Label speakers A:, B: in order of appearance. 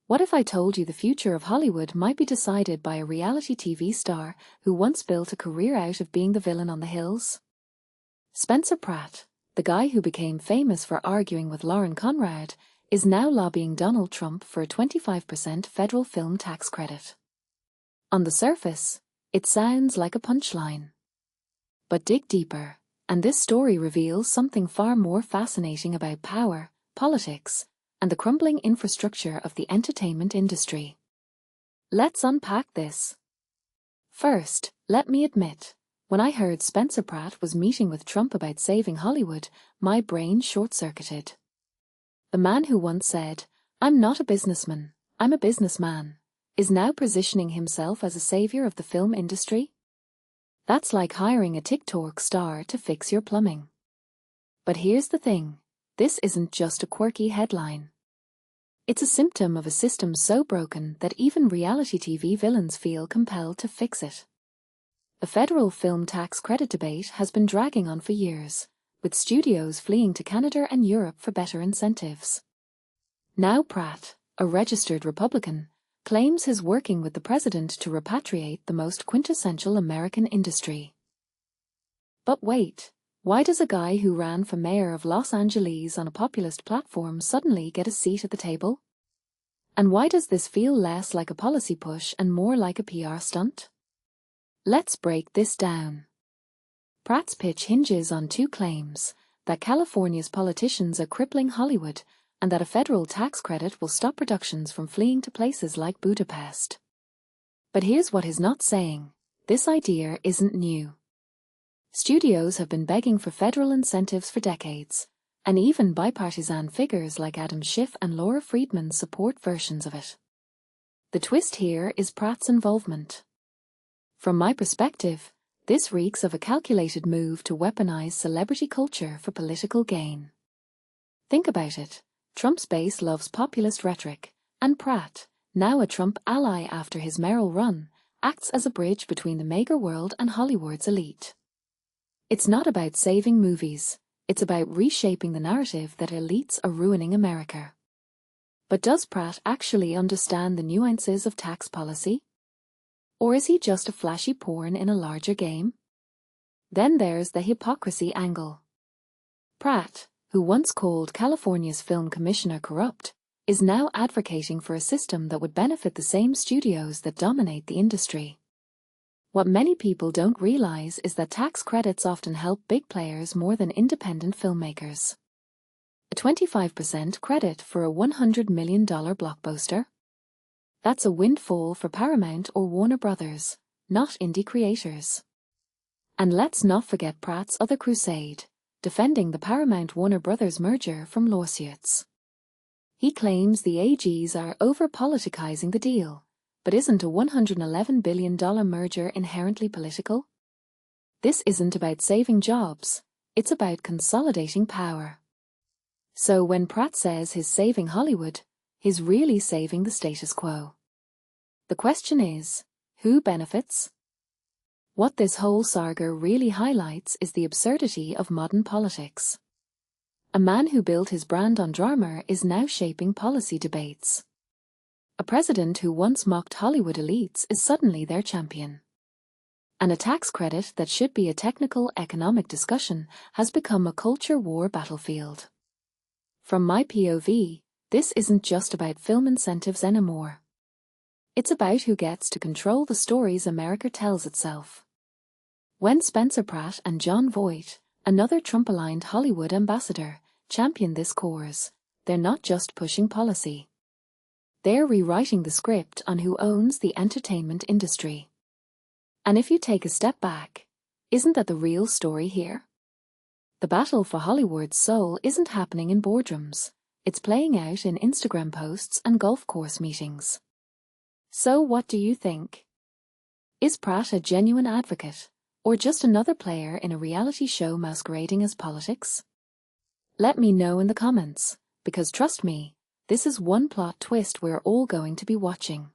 A: What if I told you the future of Hollywood might be decided by a reality TV star who once built a career out of being the villain on the hills? Spencer Pratt, the guy who became famous for arguing with Lauren Conrad, is now lobbying Donald Trump for a 25% federal film tax credit. On the surface, it sounds like a punchline. But dig deeper, and this story reveals something far more fascinating about power, politics, and the crumbling infrastructure of the entertainment industry. Let's unpack this. First, let me admit, when I heard Spencer Pratt was meeting with Trump about saving Hollywood, my brain short-circuited. The man who once said, "I'm not a businessman, I'm a businessman," is now positioning himself as a savior of the film industry? That's like hiring a TikTok star to fix your plumbing. But here's the thing. This isn't just a quirky headline. It's a symptom of a system so broken that even reality TV villains feel compelled to fix it. The federal film tax credit debate has been dragging on for years, with studios fleeing to Canada and Europe for better incentives. Now Pratt, a registered Republican, claims he's working with the president to repatriate the most quintessential American industry. But wait. Why does a guy who ran for mayor of Los Angeles on a populist platform suddenly get a seat at the table? And why does this feel less like a policy push and more like a PR stunt? Let's break this down. Pratt's pitch hinges on two claims: that California's politicians are crippling Hollywood, and that a federal tax credit will stop productions from fleeing to places like Budapest. But here's what he's not saying: this idea isn't new. Studios have been begging for federal incentives for decades, and even bipartisan figures like Adam Schiff and Laura Friedman support versions of it. The twist here is Pratt's involvement. From my perspective, this reeks of a calculated move to weaponize celebrity culture for political gain. Think about it. Trump's base loves populist rhetoric, and Pratt, now a Trump ally after his mayoral run, acts as a bridge between the mega world and Hollywood's elite. It's not about saving movies, it's about reshaping the narrative that elites are ruining America. But does Pratt actually understand the nuances of tax policy? Or is he just a flashy pawn in a larger game? Then there's the hypocrisy angle. Pratt, who once called California's film commissioner corrupt, is now advocating for a system that would benefit the same studios that dominate the industry. What many people don't realize is that tax credits often help big players more than independent filmmakers. A 25% credit for a $100 million blockbuster? That's a windfall for Paramount or Warner Brothers, not indie creators. And let's not forget Pratt's other crusade, defending the Paramount-Warner Brothers merger from lawsuits. He claims the AGs are over-politicizing the deal. But isn't a $111 billion merger inherently political? This isn't about saving jobs, it's about consolidating power. So when Pratt says he's saving Hollywood, he's really saving the status quo. The question is, who benefits? What this whole saga really highlights is the absurdity of modern politics. A man who built his brand on drama is now shaping policy debates. A president who once mocked Hollywood elites is suddenly their champion. And a tax credit that should be a technical economic discussion has become a culture war battlefield. From my POV, this isn't just about film incentives anymore. It's about who gets to control the stories America tells itself. When Spencer Pratt and Jon Voight, another Trump-aligned Hollywood ambassador, champion this cause, they're not just pushing policy. They're rewriting the script on who owns the entertainment industry. And if you take a step back, isn't that the real story here? The battle for Hollywood's soul isn't happening in boardrooms, it's playing out in Instagram posts and golf course meetings. So what do you think? Is Pratt a genuine advocate, or just another player in a reality show masquerading as politics? Let me know in the comments, because trust me, this is one plot twist we're all going to be watching.